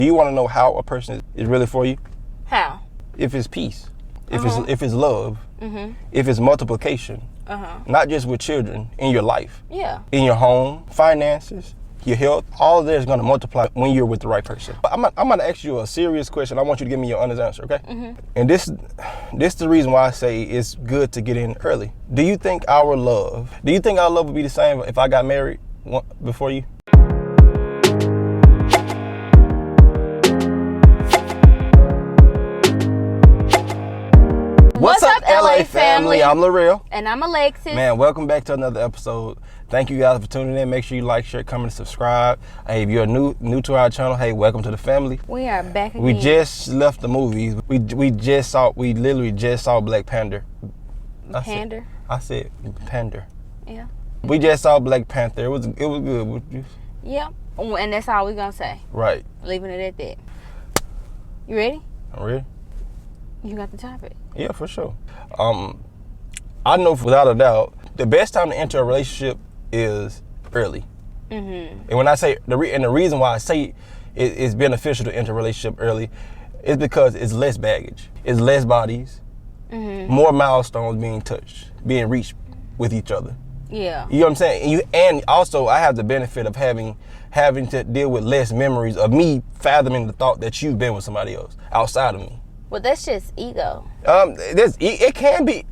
Do you want to know how a person is really for you? How? If it's peace, if it's love, if it's multiplication, not just with children, in your life, in your home, finances, your health, all of that is going to multiply when you're with the right person. But I'm going to ask you a serious question. I want you to give me your honest answer, okay? And this is the reason why I say it's good to get in early. Do you think our love would be the same if I got married before you? What's up, LA family? I'm Lareal. And I'm Alexis. Man, welcome back to another episode. Thank you guys for tuning in. Make sure you like, share, comment, and subscribe. Hey, if you're new to our channel, hey, welcome to the family. We are back again. We just left the movies. We literally just saw Black Panther. I said Panther. Yeah. We just saw Black Panther. It was good. Yeah. And that's all we're gonna say. Right. Leaving it at that. You ready? I'm ready. You got the topic. Yeah, for sure. I know without a doubt, the best time to enter a relationship is early. And when I say the reason why I say it's beneficial to enter a relationship early is because it's less baggage, it's less bodies, more milestones being touched, being reached with each other. Yeah. You know what I'm saying? And also I have the benefit of having to deal with less memories of me fathoming the thought that you've been with somebody else outside of me. Well, that's just ego. It can be.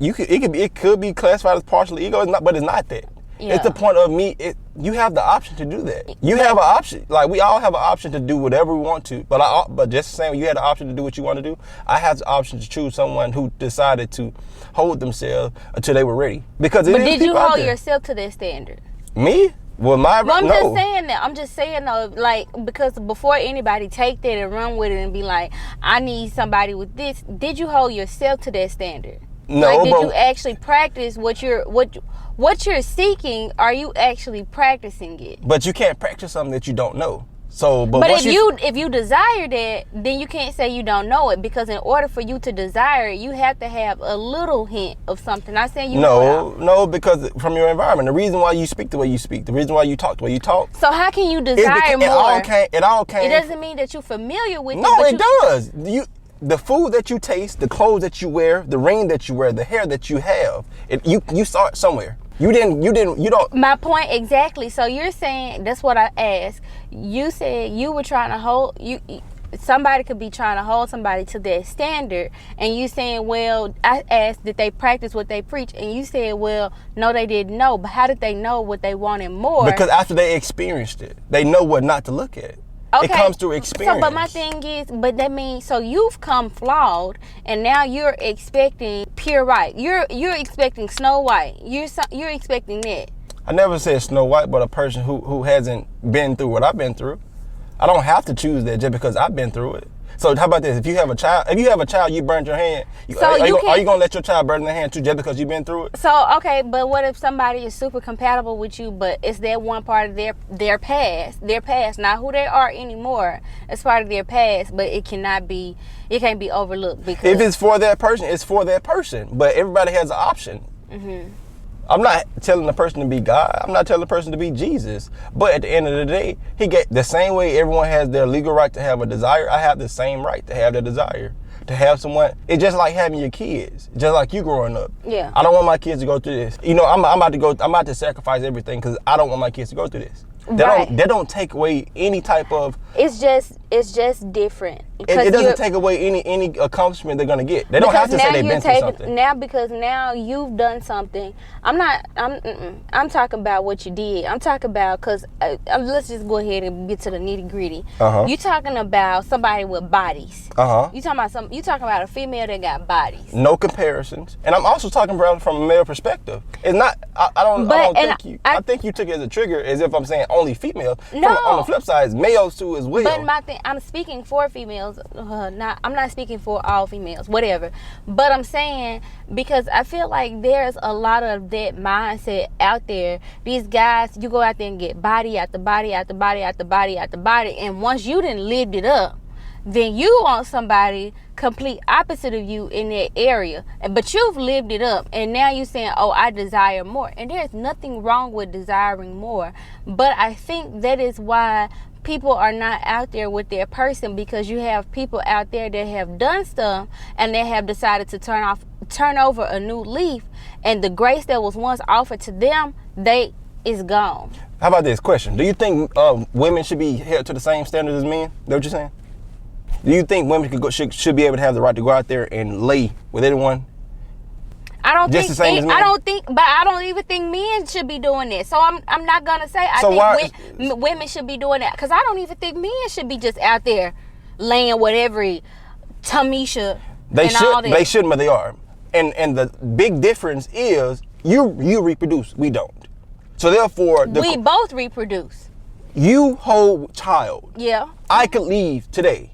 It could be classified as partial ego, but it's not that. Yeah. It's the point of me. You have the option to do that. You have an option. Like we all have an option to do whatever we want to. But just saying, you had the option to do what you want to do. I have the option to choose someone who decided to hold themselves until they were ready. But did you hold yourself to that standard? Me? Well, I'm just saying that. I'm just saying though, like, because before anybody take that and run with it and be like, I need somebody with this, did you hold yourself to that standard? No. Like, did you actually practice what you're seeking? Are you actually practicing it? But you can't practice something that you don't know. So, but if you desire that, then you can't say you don't know it, because in order for you to desire it, you have to have a little hint of something. Not saying you No, because from your environment, the reason why you speak the way you speak, the reason why you talk the way you talk. So how can you desire more? It all came. It doesn't mean that you're familiar with it. No, it does. The food that you taste, the clothes that you wear, the ring that you wear, the hair that you have, you saw it somewhere. You don't. My point exactly. So you're saying, that's what I asked. You said you were trying to hold, somebody could be trying to hold somebody to their standard. And you saying, well, I asked, did they practice what they preach? And you said, well, no, they didn't know. But how did they know what they wanted more? Because after they experienced it, they know what not to look at. Okay. It comes through experience. So, but my thing is, but that means, so you've come flawed, and now you're expecting pure white. You're expecting Snow White. You're expecting that. I never said Snow White, but a person who hasn't been through what I've been through. I don't have to choose that just because I've been through it. So how about this? If you have a child, you burned your hand. Are you going to let your child burn their hand too just because you've been through it? So, okay, but what if somebody is super compatible with you, but it's that one part of their past, not who they are anymore. It's part of their past, but it can't be overlooked. Because if it's for that person, it's for that person. But everybody has an option. I'm not telling the person to be God. I'm not telling the person to be Jesus. But at the end of the day, he get the same way everyone has their legal right to have a desire. I have the same right to have the desire to have someone. It's just like having your kids, just like you growing up. Yeah. I don't want my kids to go through this. I'm about to sacrifice everything because I don't want my kids to go through this. That don't take away any type of. It's just different. It doesn't take away any accomplishment they're gonna get. They don't have to say they've been through something. Now, because now you've done something. I'm talking about what you did. I'm talking about, because let's just go ahead and get to the nitty gritty. You talking about somebody with bodies. You talking about a female that got bodies. No comparisons. And I'm also talking about from a male perspective. It's not. I think you took it as a trigger, as if I'm saying only females. No. On the flip side, it's males too as well. But my thing, I'm speaking for females. I'm not speaking for all females, whatever. But I'm saying, because I feel like there's a lot of that mindset out there. These guys, you go out there and get body after body after body after body after body, and once you done lived it up, then you want somebody complete opposite of you in that area. But you've lived it up, and now you're saying, oh, I desire more. And there's nothing wrong with desiring more. But I think that is why people are not out there with their person, because you have people out there that have done stuff and they have decided to turn over a new leaf, and the grace that was once offered to them, is gone. How about this question? Do you think women should be held to the same standards as men? Is that what you're saying? Do you think women should be able to have the right to go out there and lay with anyone? I don't even think men should be doing that. So I'm not gonna say women should be doing that, because I don't even think men should be just out there laying with every Tamisha. They shouldn't, but they are. And the big difference is you reproduce, we don't. So therefore, we both reproduce. You hold child. Yeah. I could leave today.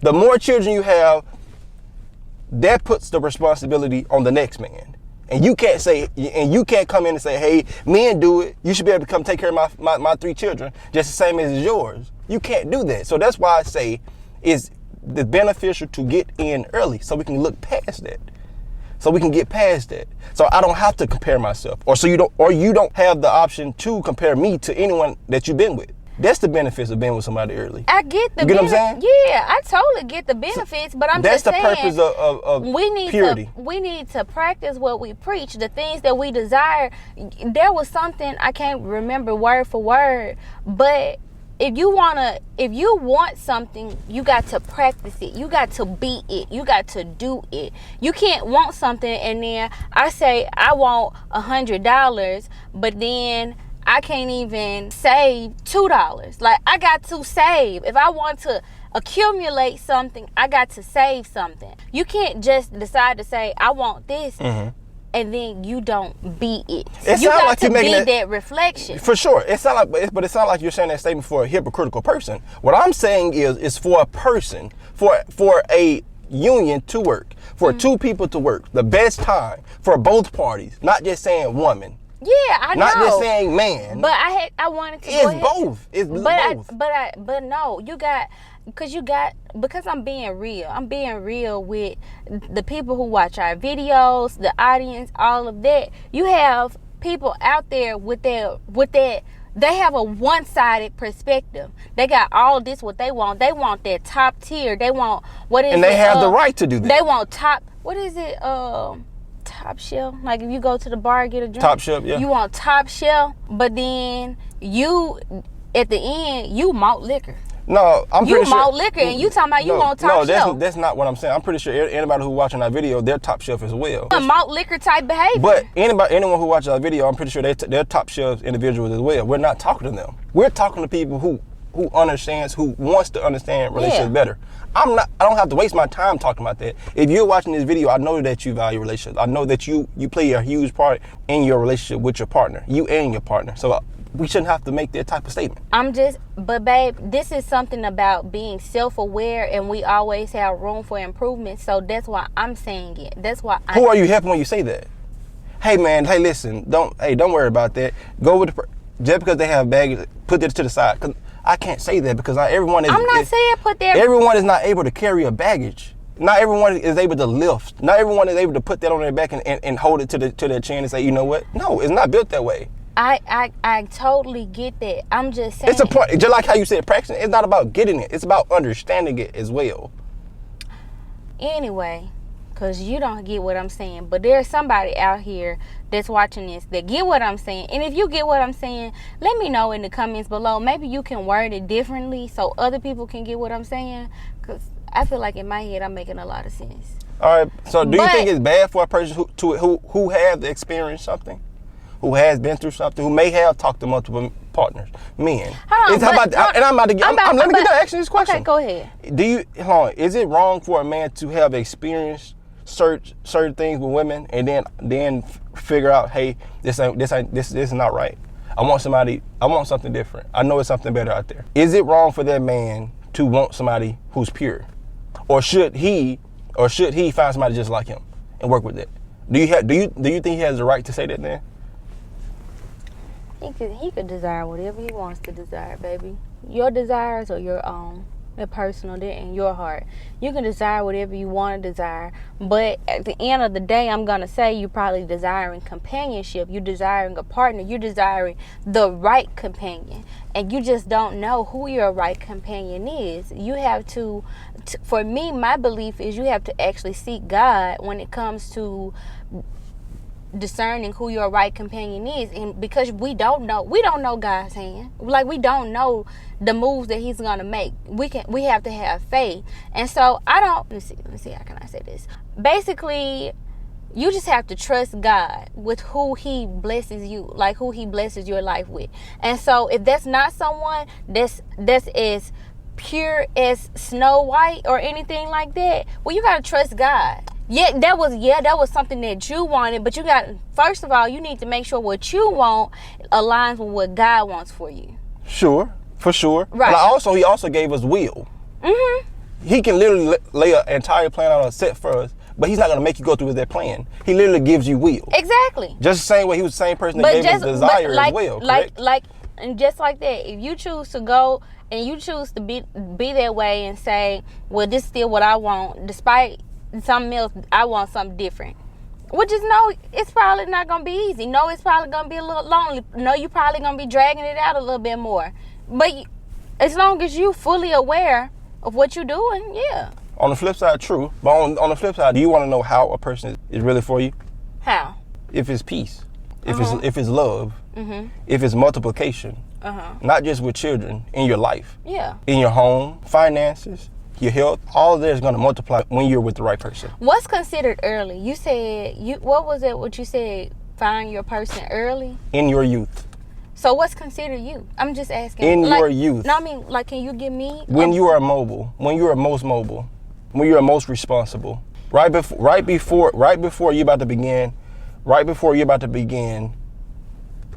The more children you have, that puts the responsibility on the next man. And you can't come in and say, hey, men do it. You should be able to come take care of my 3 children just the same as yours. You can't do that. So that's why I say it's beneficial to get in early so we can look past that. So we can get past that. So I don't have to compare myself. Or you don't have the option to compare me to anyone that you've been with. That's the benefits of being with somebody early. I get the benefits. You get what I'm saying? Yeah, I totally get the benefits, but I'm just saying. That's the purpose of purity. We need to practice what we preach, the things that we desire. There was something, I can't remember word for word, but if you want something, you got to practice it. You got to be it. You got to do it. You can't want something and then I say I want $100, but then I can't even save $2. Like, I got to save. If I want to accumulate something, I got to save something. You can't just decide to say, I want this, and then you don't be it. You got to be that reflection. For sure. It sounds like you're saying that statement for a hypocritical person. What I'm saying is for a person, for a union to work, for 2 people to work, the best time for both parties, not just saying woman. Yeah, I know. Not just saying man. But I wanted to. It's both. It's both. But no, because I'm being real. I'm being real with the people who watch our videos, the audience, all of that. You have people out there with that. They have a one-sided perspective. They got all this what they want. They want that top tier. They want and they have the right to do that. They want top. What is it? Top shelf. Like if you go to the bar and get a drink, top shelf, yeah. You want top shelf, but then you at the end you malt liquor. No, I'm pretty sure. You malt liquor and you talking about you want top shelf. No, that's not what I'm saying. I'm pretty sure anybody who watching our video, they're top shelf as well. A malt liquor type behavior. But anyone who watches our video, I'm pretty sure they're top shelf individuals as well. We're not talking to them. We're talking to people who understands, who wants to understand relationships better. I don't have to waste my time talking about that. If you're watching this video, I know that you value relationships. I know that you play a huge part in your relationship with your partner, you and your partner. So we shouldn't have to make that type of statement. But babe, this is something about being self-aware, and we always have room for improvement. So that's why I'm saying it. That's why. Who are you helping when you say that? Hey man, hey listen, don't worry about that. Go with just because they have baggage, put that to the side. Cause I can't say that because everyone is. I'm not saying put that. Everyone is not able to carry a baggage. Not everyone is able to lift. Not everyone is able to put that on their back and hold it to their chin and say, you know what? No, it's not built that way. I totally get that. I'm just saying. It's a point. Just like how you said, practicing. It's not about getting it. It's about understanding it as well. Anyway, because you don't get what I'm saying, but there's somebody out here that's watching this that get what I'm saying. And if you get what I'm saying, let me know in the comments below. Maybe you can word it differently so other people can get what I'm saying, because I feel like in my head I'm making a lot of sense. All right. So do you think it's bad for a person who has experienced something, who has been through something, who may have talked to multiple partners, men? Let me get done asking this question. Okay, go ahead. Is it wrong for a man to have experienced certain things with women and then figure out, hey, this is not right. I want something different. I know it's something better out there. Is it wrong for that man to want somebody who's pure, or should he find somebody just like him and work with it? Do you think he has the right to say that then? He could desire whatever he wants to desire, baby. Your desires are your own. They're personal. They're in your heart. You can desire whatever you want to desire, but at the end of the day, I'm gonna say you're probably desiring companionship. You're desiring a partner. You're desiring the right companion, and you just don't know who your right companion is. You have to for me, my belief is you have to actually seek God when it comes to discerning who your right companion is. And because we don't know God's hand. Like, we don't know the moves that he's gonna make. We have to have faith. And so let me see how can I say this. Basically, you just have to trust God with who he blesses you, like who he blesses your life with. And so if that's not someone that's as pure as Snow White or anything like that, well, you gotta trust God. That was something that you wanted, but first of all, you need to make sure what you want aligns with what God wants for you. Sure, for sure. Right. But he also gave us will. Mm-hmm. He can literally lay an entire plan on a set for us, but he's not going to make you go through with that plan. He literally gives you will. Exactly. Just the same way he was the same person that gave us desire as well, correct? And just like that, if you choose to go and you choose to be that way and say, well, this is still what I want, despite something else, I want something different. Well, just know it's probably not going to be easy. No, it's probably going to be a little lonely. No, you're probably going to be dragging it out a little bit more. But as long as you're fully aware of what you're doing, yeah. On the flip side, true. But on the flip side, do you want to know how a person is really for you? How? If it's peace, if it's love, if it's multiplication, not just with children, in your life, in your home, finances, your health, all of that is going to multiply when you're with the right person. What's considered early? You said, what you said, find your person early? In your youth. So what's considered you? I'm just asking. In your youth. No, I mean, like, can you give me? When you are mobile, when you are most mobile, when you are most responsible, right before you're about to begin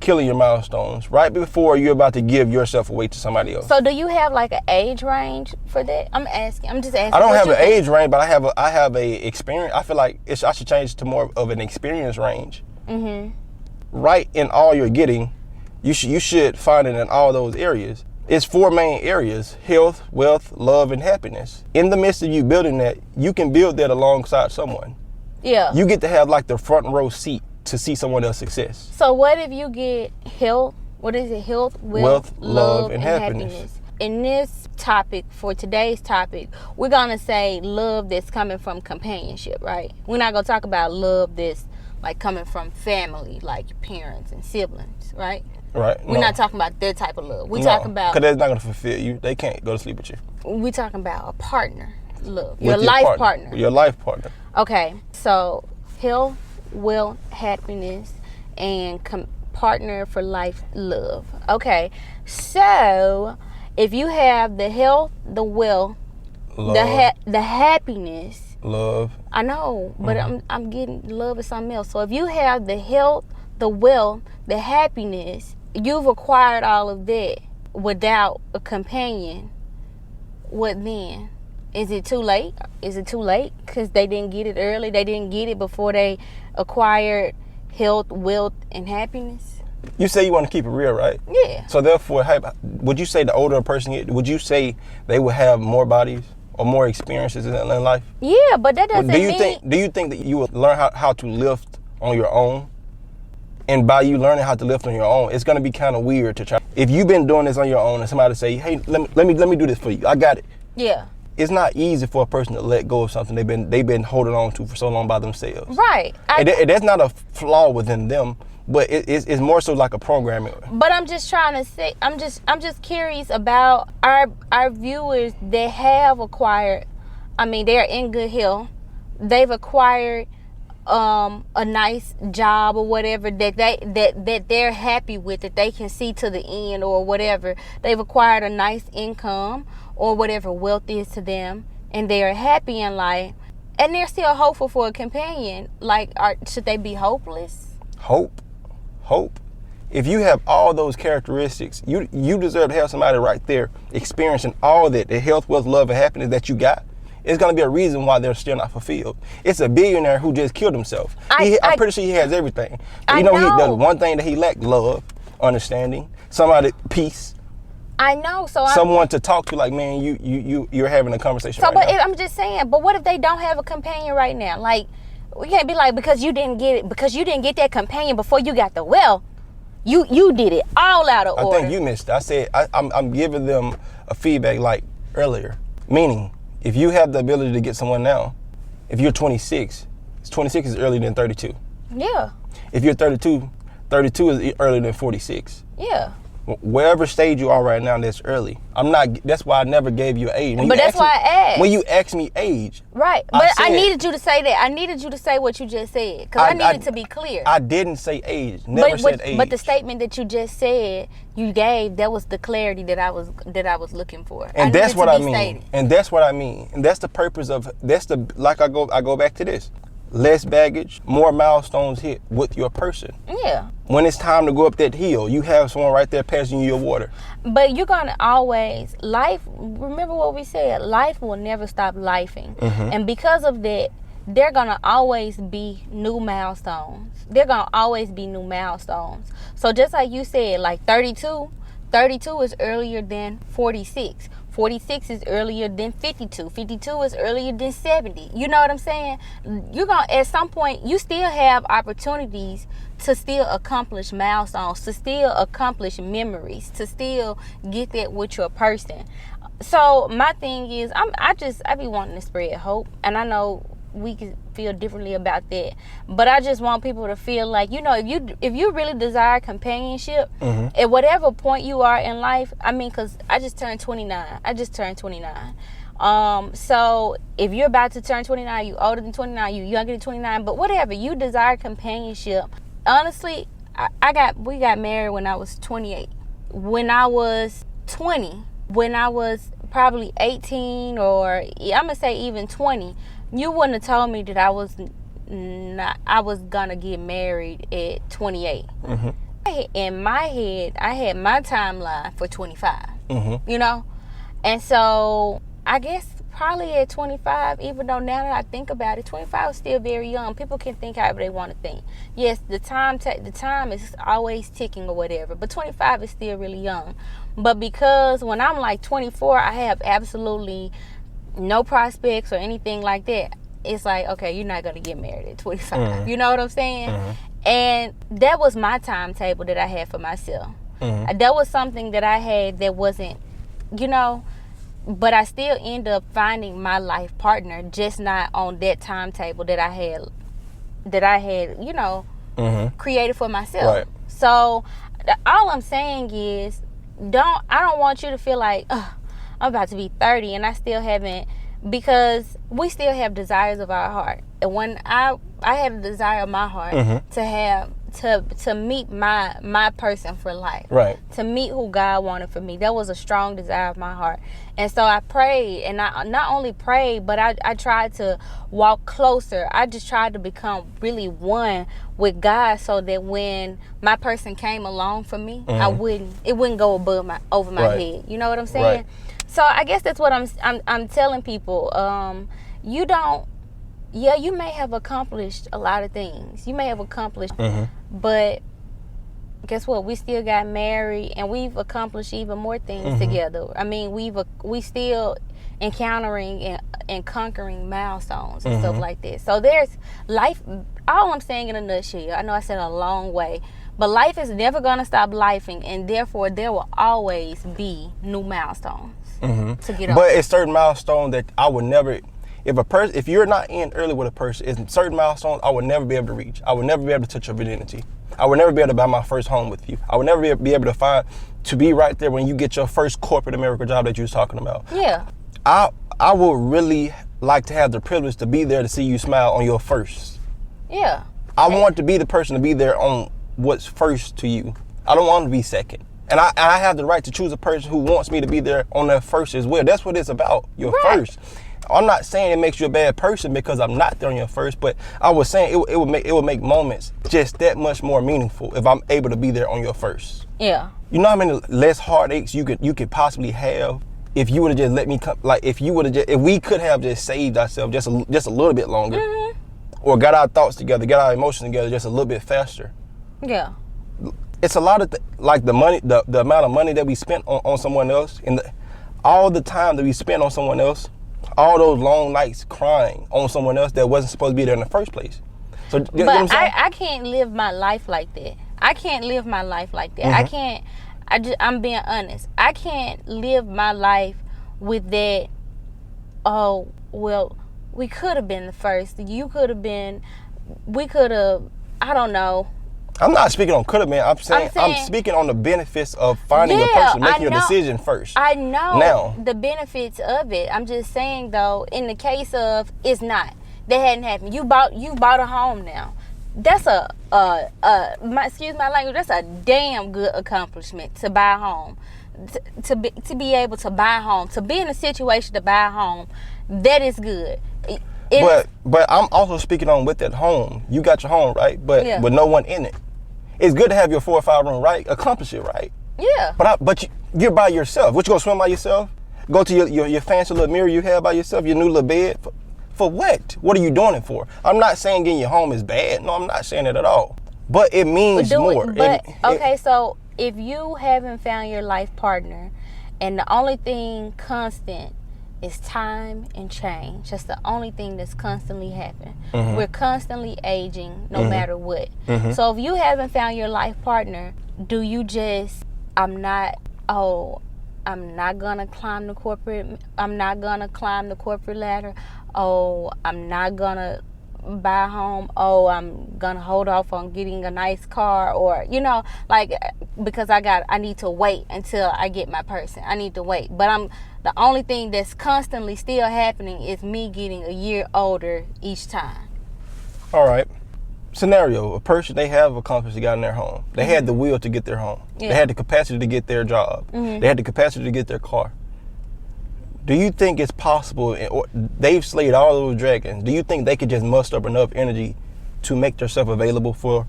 killing your milestones, right before you're about to give yourself away to somebody else. So do you have like an age range for that? I'm just asking. I don't have an age range, but I have a experience. I feel like I should change to more of an experience range. Mm-hmm. Right in all you're getting, you should find it in all those areas. It's 4 main areas: health, wealth, love, and happiness. In the midst of you building that, you can build that alongside someone. Yeah. You get to have like the front row seat to see someone else's success. So what if you get health? What is it? Health, wealth, love, and happiness. In this topic, for today's topic, we're going to say love that's coming from companionship, right? We're not going to talk about love that's like coming from family, like parents and siblings, right? Right. We're not talking about that type of love. We're talking about... because that's not going to fulfill you. They can't go to sleep with you. We're talking about a partner love. Your life partner. Your life partner. Okay. So, health, wealth, happiness, and partner for life love. Okay. So, if you have the health, the wealth, the happiness... love. I know, but I'm getting... love is something else. So, if you have the health, the wealth, the happiness, you've acquired all of that without a companion. What then? Is it too late? Is it too late because they didn't get it early? They didn't get it before they acquired health, wealth, and happiness? You say you want to keep it real, right? Yeah. So therefore, would you say the older a person is, would you say they would have more bodies or more experiences in life? Yeah, but that doesn't mean... Do you think that you would learn how to lift on your own? And by you learning how to lift on your own, it's going to be kind of weird to try. If you've been doing this on your own and somebody say, hey, let me do this for you. I got it. Yeah. It's not easy for a person to let go of something they've been holding on to for so long by themselves. Right. That's not a flaw within them, but it's more so like a programming. But I'm just trying to say, I'm just curious about our viewers that have acquired, I mean, they're in good health. They've acquired a nice job or whatever that they're happy with, that they can see to the end or whatever. They've acquired a nice income or whatever wealth is to them, and they are happy in life, and they're still hopeful for a companion. Like, should they be hopeless? Hope. If you have all those characteristics, you deserve to have somebody right there experiencing all that, the health, wealth, love, and happiness that you got. It's going to be a reason why they're still not fulfilled. It's a billionaire who just killed himself. I'm pretty sure he has everything. I know. The one thing that he lacked: love, understanding, peace. I know. So someone to talk to, like, man, you're having a conversation. So, but I'm just saying. But what if they don't have a companion right now? Like, we can't be like, because you didn't get that companion before you got the well. You did it all out of order. I think you missed it. I said I'm giving them a feedback like earlier. Meaning, if you have the ability to get someone now, if you're 26, 26 is earlier than 32. Yeah. If you're 32, 32 is earlier than 46. Yeah. Wherever stage you are right now, that's early. That's why I never gave you an age. But that's why I asked. When you asked me age. Right. But I needed you to say that. I needed you to say what you just said. Because I needed to be clear. I didn't say age. Never said age. But the statement that you just said, you gave, that was the clarity that I was looking for. And that's what I mean. And that's what I mean. And that's the purpose of, I go back to this. Less baggage, more milestones hit with your person. Yeah. When it's time to go up that hill, you have someone right there passing you your water. But you're going to always, remember what we said, life will never stop lifing. Mm-hmm. And because of that, there are going to always be new milestones. So just like you said, like 32 is earlier than 46. 46 is earlier than 52. 52 is earlier than 70. You know what I'm saying? You're going to, at some point, you still have opportunities to still accomplish milestones, to still accomplish memories, to still get that with your person. So my thing is, I be wanting to spread hope. And I know we can feel differently about that, but I just want people to feel like, if you really desire companionship, mm-hmm. at whatever point you are in life, because I just turned 29. So if you're about to turn 29, you older than 29, you younger than 29, but whatever, you desire companionship. Honestly, we got married when I was 28. When I was 20, when I was probably 18, or I'm gonna say even 20, you wouldn't have told me that I was gonna get married at 28. Mm-hmm. In my head, I had my timeline for 25. Mm-hmm. And so I guess probably at 25, even though now that I think about it, 25 is still very young. People can think however they want to think. Yes, the time is always ticking or whatever, but 25 is still really young. But because when I'm like 24, I have absolutely no prospects or anything like that, it's like, okay, you're not going to get married at 25. Mm-hmm. You know what I'm saying? Mm-hmm. And that was my timetable that I had for myself. Mm-hmm. That was something that I had that wasn't, but I still end up finding my life partner, just not on that timetable that I had, mm-hmm. created for myself. Right. So all I'm saying is, I don't want you to feel like, I'm about to be 30 and I still haven't, because we still have desires of our heart. And when I had a desire of my heart, mm-hmm. to meet my person for life. Right. To meet who God wanted for me. That was a strong desire of my heart. And so I prayed, and I not only prayed, but I tried to walk closer. I just tried to become really one with God, so that when my person came along for me, mm-hmm. it wouldn't go over my right. head. You know what I'm saying? Right. So I guess that's what I'm telling people. You may have accomplished a lot of things. Mm-hmm. But guess what? We still got married, and we've accomplished even more things mm-hmm. together. We still encountering and conquering milestones and mm-hmm. stuff like that. So there's life. All I'm saying in a nutshell, I know I said a long way, but life is never going to stop lifing, and therefore there will always be new milestones mm-hmm. to get over. But it's certain milestones that I would never. If you're not in early with a person, it's certain milestones I would never be able to reach. I would never be able to touch your virginity. I would never be able to buy my first home with you. I would never be able to be right there when you get your first corporate America job that you was talking about. Yeah. I would really like to have the privilege to be there to see you smile on your first. Yeah. I want to be the person to be there on what's first to you. I don't want to be second. And I have the right to choose a person who wants me to be there on their first as well. That's what it's about, your right. first. I'm not saying it makes you a bad person because I'm not there on your first, but I was saying it would make moments just that much more meaningful if I'm able to be there on your first. Yeah. You know how many less heartaches you could possibly have if you would have just let me come, like if we could have just saved ourselves just a little bit longer, mm-hmm. or got our thoughts together, got our emotions together just a little bit faster. Yeah. it's a lot of like the money, the amount of money that we spent on someone else, and all the time that we spent on someone else, all those long nights crying on someone else that wasn't supposed to be there in the first place. So, but you know what I'm saying? I can't live my life like that. I can't live my life like that. I'm being honest. I can't live my life with that. Oh, well, we could have been the first. You could have been. We could have. I don't know. I'm not speaking on could have been. I'm saying I'm speaking on the benefits of finding a person, making a decision first. I know the benefits of it. I'm just saying though, in the case of it's not, that hadn't happened. You bought a home now. That's excuse my language. That's a damn good accomplishment to buy a home, to be able to buy a home, to be in a situation to buy a home. That is good. But I'm also speaking on with that home. You got your home, right? But with no one in it. It's good to have your 4 or 5 room, right? Accomplish it, right? Yeah. But you're by yourself. What, you gonna swim by yourself? Go to your fancy little mirror you have by yourself, your new little bed? For what? What are you doing it for? I'm not saying getting your home is bad. No, I'm not saying that at all. But it means more. So if you haven't found your life partner and the only thing constant is time and change. That's the only thing that's constantly happening. Mm-hmm. We're constantly aging no matter what. Mm-hmm. So if you haven't found your life partner, do you just, I'm not gonna climb the corporate ladder. Oh, I'm not gonna buy a home. Oh, I'm gonna hold off on getting a nice car, or because I need to wait until I get my person. I need to wait. But the only thing that's constantly still happening is me getting a year older each time. All right. Scenario, a person, they have accomplished, they got in their home. They had the will to get their home. Yeah. They had the capacity to get their job. Mm-hmm. They had the capacity to get their car. Do you think it's possible, or they've slayed all those dragons, do you think they could just muster up enough energy to make themselves available for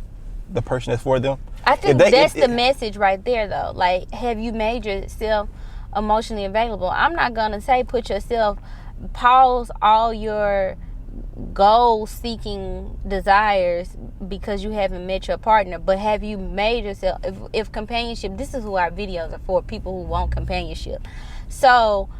the person that's for them? I think that's the message right there, though. Like, have you made yourself emotionally available? I'm not going to say pause all your goal-seeking desires because you haven't met your partner, but have you made yourself, if companionship, this is who our videos are for, people who want companionship. So,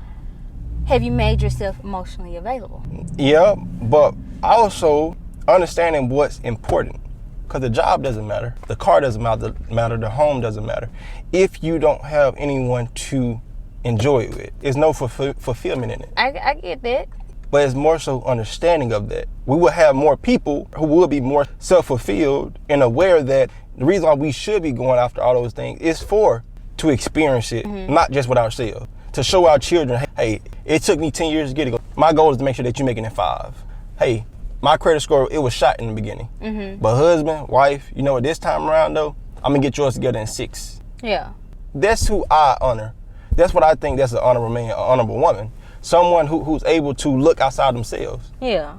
have you made yourself emotionally available? Yeah, but also understanding what's important. Because the job doesn't matter. The car doesn't matter. The home doesn't matter. If you don't have anyone to enjoy it with, there's no fulfillment in it. I get that. But it's more so understanding of that. We will have more people who will be more self-fulfilled and aware that the reason why we should be going after all those things is to experience it, not just with ourselves. To show our children, hey, it took me 10 years to get it. My goal is to make sure that you're making it 5. Hey, my credit score, it was shot in the beginning. Mm-hmm. But husband, wife, this time around though, I'm gonna get yours together in 6. Yeah. That's who I honor. That's what I think that's an honorable man, an honorable woman. Someone who's able to look outside themselves. Yeah.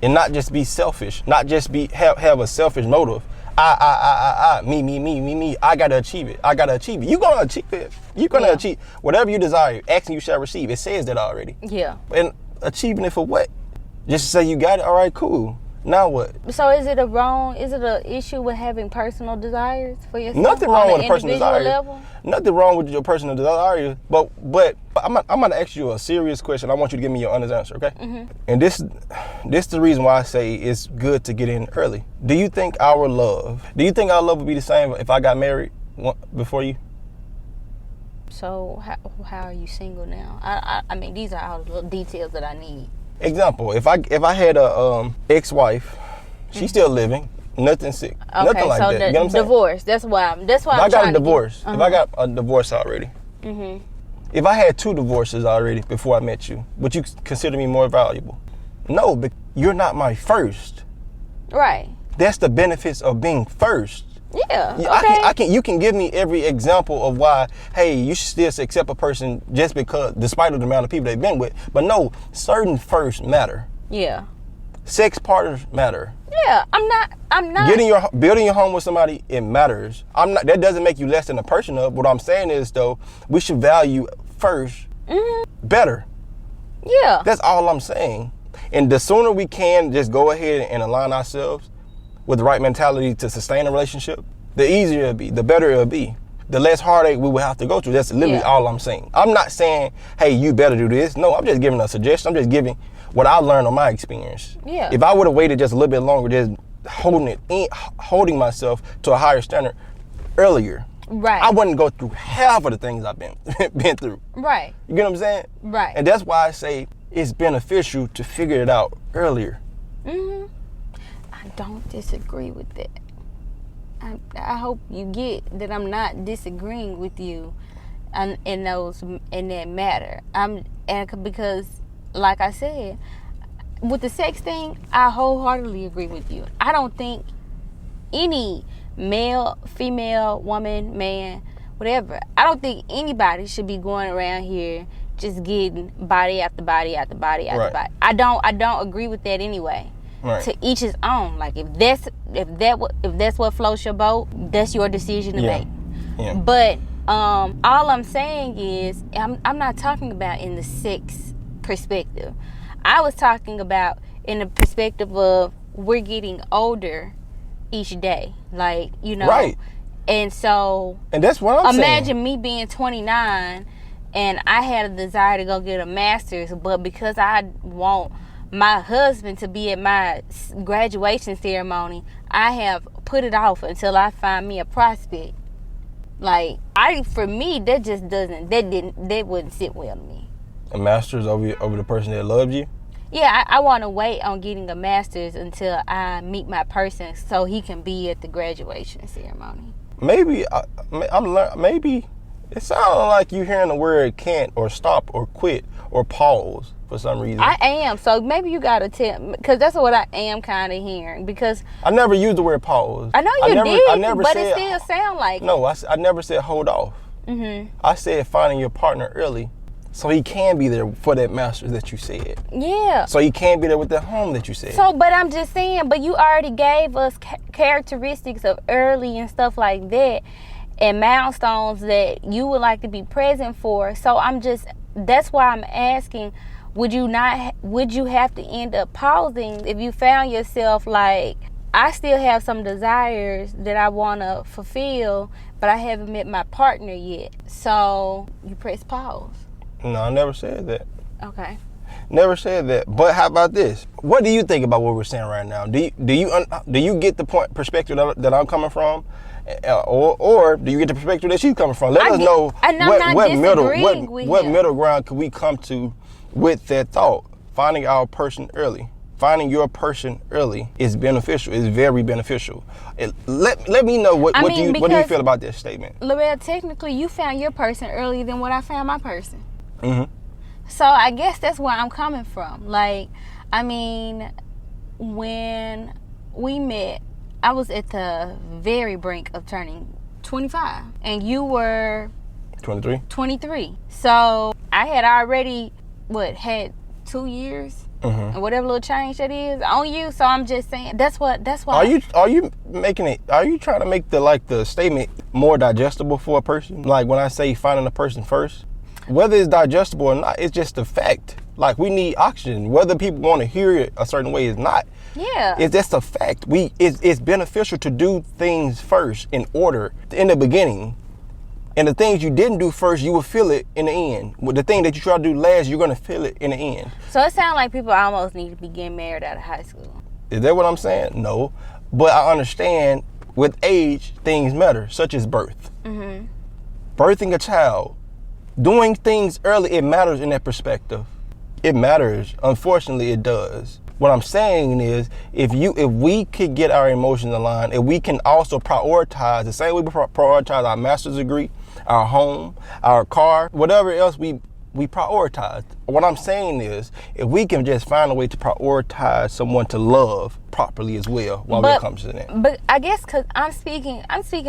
And not just be selfish, not just have a selfish motive. Me. I gotta achieve it. You're gonna achieve it. You're gonna achieve whatever you desire. Asking you shall receive. It says that already. Yeah. And achieving it for what? Just to say you got it. All right, cool. Now what? So is it an issue with having personal desires for yourself? Nothing wrong with a personal desire. Level? Nothing wrong with your personal desire. But I'm gonna ask you a serious question. I want you to give me your honest answer, okay? Mm-hmm. And this is the reason why I say it's good to get in early. Do you think our love would be the same if I got married before you? So how are you single now? I mean, these are all the little details that I need. Example, if I had a ex-wife, she's still living, nothing sick, nothing like that. You know what I'm saying? Divorce. That's why I'm if I got a divorce, if I got a divorce already, if I had 2 divorces already before I met you, would you consider me more valuable? No, but you're not my first. Right. That's the benefits of being first. Yeah. Okay. You can give me every example of why, hey, you should still accept a person just because, despite of the amount of people they've been with. But no, certain firsts matter. Yeah. Sex partners matter. Yeah, I'm not. Building your home with somebody, it matters. That doesn't make you less than a person of. What I'm saying is though, we should value first better. Yeah. That's all I'm saying. And the sooner we can just go ahead and align ourselves with the right mentality to sustain a relationship, the easier it'll be, the better it'll be. The less heartache we will have to go through. That's literally all I'm saying. I'm not saying, hey, you better do this. No, I'm just giving a suggestion. I'm just giving what I learned on my experience. Yeah. If I would have waited just a little bit longer, just holding myself to a higher standard earlier, right, I wouldn't go through half of the things I've been through. Right. You get what I'm saying? Right. And that's why I say it's beneficial to figure it out earlier. I don't disagree with that. I hope you get that I'm not disagreeing with you in that matter. Because like I said, with the sex thing, I wholeheartedly agree with you. I don't think any male, female, woman, man, whatever, I don't think anybody should be going around here just getting body after body after body after body. I don't agree with that anyway. Right. To each his own. Like if that's what floats your boat, that's your decision to make. Yeah. But all I'm saying is I'm not talking about in the sex perspective. I was talking about in the perspective of we're getting older each day. Like, you know. Right. And so and that's what I'm saying. Imagine me being 29 and I had a desire to go get a master's, but because I want my husband to be at my graduation ceremony, I have put it off until I find me a prospect. Like, for me, that wouldn't sit well to me. A master's over the person that loves you? Yeah, I want to wait on getting a master's until I meet my person so he can be at the graduation ceremony. Maybe maybe it sounds like you hearing the word can't or stop or quit or pause for some reason. I am. So maybe you got to tell, because that's what I am kind of hearing. Because I never used the word pause. I know you did, but it still sound like no, I never said hold off. I said finding your partner early so he can be there for that master's that you said. Yeah. So he can be there with that home that you said. So, but I'm just saying, but you already gave us characteristics of early and stuff like that and milestones that you would like to be present for. So that's why I'm asking, would you have to end up pausing if you found yourself like, I still have some desires that I want to fulfill, but I haven't met my partner yet. So you press pause. No, I never said that. Okay. Never said that. But how about this? What do you think about what we're saying right now? Do you get the perspective that I'm coming from, or do you get the perspective that she's coming from? Let us know what middle ground could we come to with that thought. Finding our person early. Finding your person early is beneficial. Is very beneficial. Let me know what do you feel about this statement? Lorel, technically, you found your person earlier than what I found my person. Mm-hmm. So I guess that's where I'm coming from. Like, I mean, when we met, I was at the very brink of turning 25, and you were 23. So I had already had 2 years. And whatever little change that is on you. So I'm just saying that's why. Are you trying to make the statement more digestible for a person? Like when I say finding a person first, whether it's digestible or not, it's just a fact. Like we need oxygen. Whether people want to hear it a certain way is not. Yeah. It's just a fact. It's beneficial to do things first in order in the beginning. And the things you didn't do first, you will feel it in the end. With the thing that you try to do last, you're going to feel it in the end. So it sounds like people almost need to be getting married out of high school. Is that what I'm saying? No. But I understand with age, things matter, such as birth. Mm-hmm. Birthing a child, doing things early, it matters in that perspective. It matters. Unfortunately, it does. What I'm saying is, if we could get our emotions aligned, if we can also prioritize the same way we prioritize our master's degree, our home, our car, whatever else we prioritize. What I'm saying is, if we can just find a way to prioritize someone to love properly as well, while it comes to that. But I guess because I'm speaking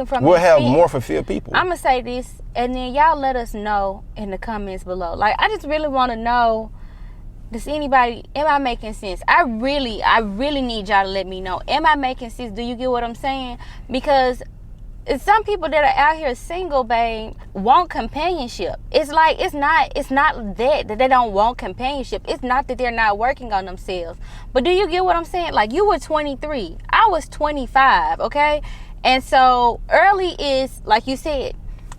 from. We'll have more fulfilled people. I'm gonna say this, and then y'all let us know in the comments below. Like, I just really want to know. Does anybody, am I making sense? I really need y'all to let me know. Am I making sense? Do you get what I'm saying? Because some people that are out here single, babe, want companionship. It's like it's not that they don't want companionship. It's not that they're not working on themselves. But do you get what I'm saying? Like, you were 23, I was 25, okay? And so early is, like you said,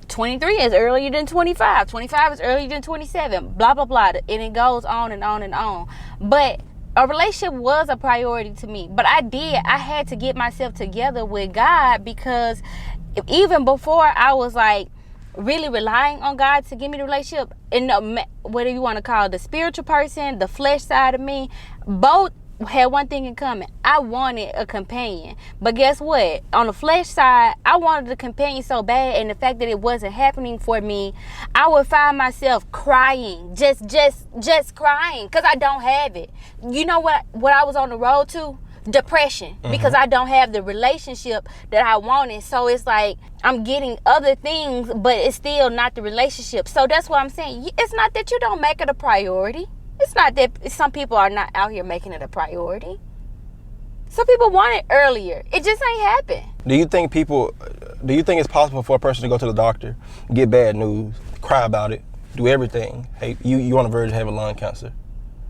23 is earlier than 25. 25 is earlier than 27. Blah, blah, blah. And it goes on and on and on. But a relationship was a priority to me. But I had to get myself together with God, because even before I was like really relying on God to give me the relationship, and whatever you want to call it, the spiritual person, the flesh side of me, both had one thing in common. I wanted a companion. But guess what? On the flesh side, I wanted a companion so bad, and the fact that it wasn't happening for me, I would find myself crying, just crying, because I don't have it. You know what I was on the road to? Depression, because I don't have the relationship that I wanted. So it's like I'm getting other things, but it's still not the relationship. So that's what I'm saying. It's not that you don't make it a priority. It's not that some people are not out here making it a priority. Some people want it earlier. It just ain't happen. Do you think it's possible for a person to go to the doctor, get bad news, cry about it, do everything? Hey, you on the verge of having lung cancer.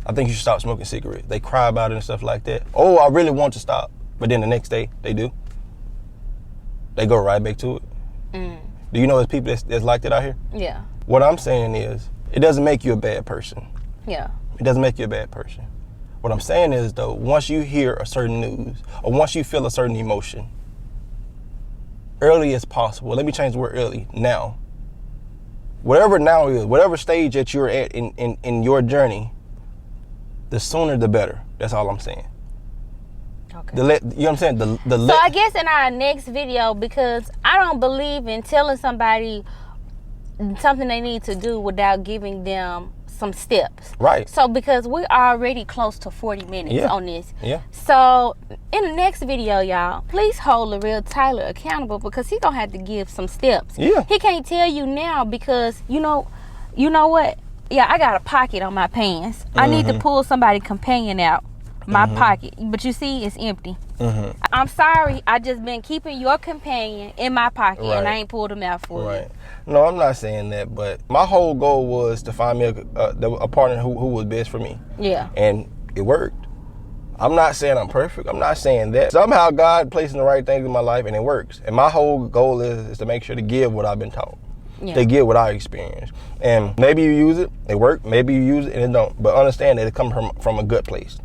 I think you should stop smoking cigarettes. They cry about it and stuff like that. Oh, I really want to stop. But then the next day, they do. They go right back to it. Do you know there's people that's like that out here? Yeah. What I'm saying is, it doesn't make you a bad person. Yeah. It doesn't make you a bad person. What I'm saying is, though, once you hear a certain news, or once you feel a certain emotion, early as possible. Let me change the word early. Now. Whatever now is, whatever stage that you're at in your journey, the sooner the better. That's all I'm saying. Okay. You know what I'm saying? So I guess in our next video, because I don't believe in telling somebody something they need to do without giving them some steps. Right. So because we're already close to 40 minutes on this. Yeah. So in the next video, y'all, please hold L'Real Tyler accountable, because he's going to have to give some steps. Yeah. He can't tell you now, because you know what? Yeah, I got a pocket on my pants. I need to pull somebody companion out my pocket. But you see, it's empty. I'm sorry. I just been keeping your companion in my pocket, and I ain't pulled him out for you. No, I'm not saying that, but my whole goal was to find me a partner who was best for me. Yeah. And it worked. I'm not saying I'm perfect. I'm not saying that. Somehow God placing the right things in my life, and it works. And my whole goal is to make sure to give what I've been taught. Yeah. They get what I experienced. And maybe you use it worked. Maybe you use it and it don't. But understand that it comes from a good place.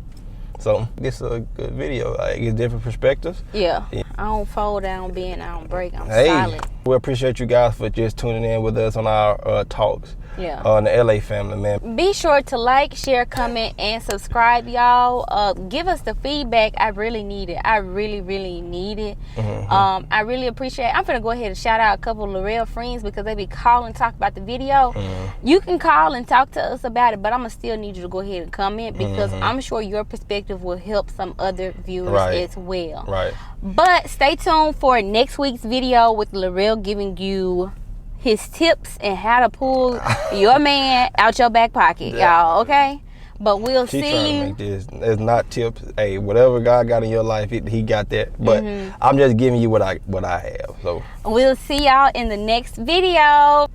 So this is a good video. It gives different perspectives. Yeah. I don't fold, I don't bend, I don't break. I'm silent. We appreciate you guys for just tuning in with us on our talks. Yeah. On the LA family, man. Be sure to like, share, comment, and subscribe, y'all. Give us the feedback. I really need it. I really, really need it. I really appreciate it. I'm going to go ahead and shout out a couple of L'Real friends, because they be calling, talk about the video. You can call and talk to us about it, but I'm going to still need you to go ahead and comment, because I'm sure your perspective will help some other viewers as well. Right. But stay tuned for next week's video with L'Real giving you his tips and how to pull your man out your back pocket, y'all, okay? But we'll see you. Make this. It's not tips. Hey, whatever God got in your life, he got that. But I'm just giving you what I have. So we'll see y'all in the next video.